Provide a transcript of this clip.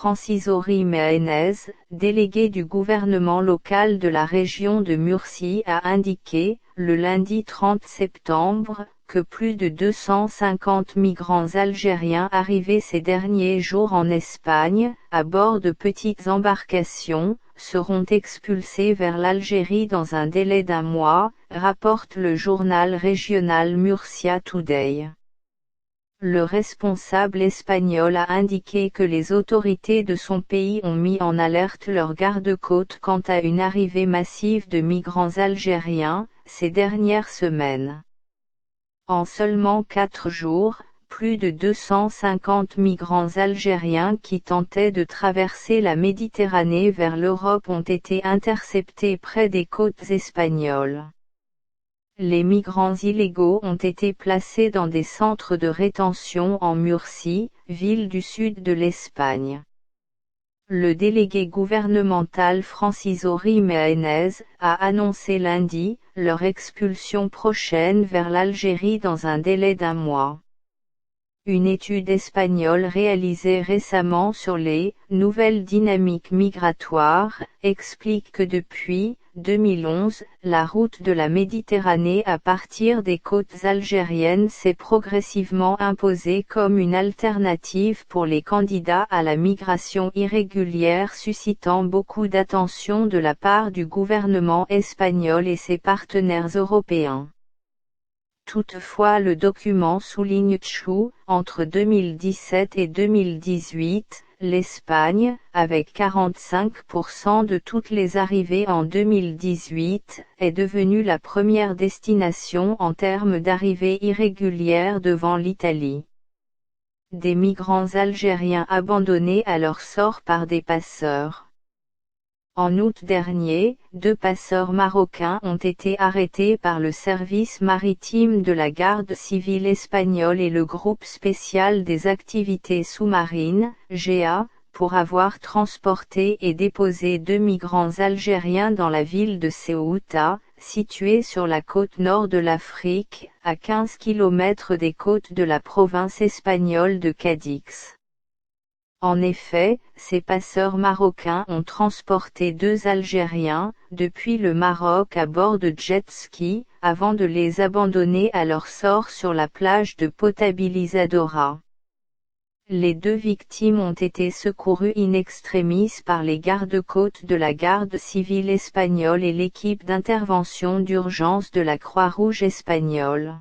Francisco Jiménez, délégué du gouvernement local de la région de Murcie, a indiqué, le lundi 30 septembre, que plus de 250 migrants algériens arrivés ces derniers jours en Espagne, à bord de petites embarcations, seront expulsés vers l'Algérie dans un délai d'1 mois, rapporte le journal régional Murcia Today. Le responsable espagnol a indiqué que les autorités de son pays ont mis en alerte leurs gardes-côtes quant à une arrivée massive de migrants algériens, ces dernières semaines. En seulement 4 jours, plus de 250 migrants algériens qui tentaient de traverser la Méditerranée vers l'Europe ont été interceptés près des côtes espagnoles. Les migrants illégaux ont été placés dans des centres de rétention en Murcie, ville du sud de l'Espagne. Le délégué gouvernemental Francisco Jiménez a annoncé lundi leur expulsion prochaine vers l'Algérie dans un délai d'1 mois. Une étude espagnole réalisée récemment sur les « nouvelles dynamiques migratoires » explique que depuis 2011, la route de la Méditerranée à partir des côtes algériennes s'est progressivement imposée comme une alternative pour les candidats à la migration irrégulière, suscitant beaucoup d'attention de la part du gouvernement espagnol et ses partenaires européens. Toutefois, le document souligne que, entre 2017 et 2018, l'Espagne, avec 45% de toutes les arrivées en 2018, est devenue la première destination en termes d'arrivées irrégulières devant l'Italie. Des migrants algériens abandonnés à leur sort par des passeurs. En août dernier, 2 passeurs marocains ont été arrêtés par le service maritime de la garde civile espagnole et le groupe spécial des activités sous-marines, GA, pour avoir transporté et déposé 2 migrants algériens dans la ville de Ceuta, située sur la côte nord de l'Afrique, à 15 km des côtes de la province espagnole de Cadix. En effet, ces passeurs marocains ont transporté 2 Algériens, depuis le Maroc à bord de jet-ski, avant de les abandonner à leur sort sur la plage de Potabilizadora. Les 2 victimes ont été secourues in extremis par les gardes-côtes de la garde civile espagnole et l'équipe d'intervention d'urgence de la Croix-Rouge espagnole.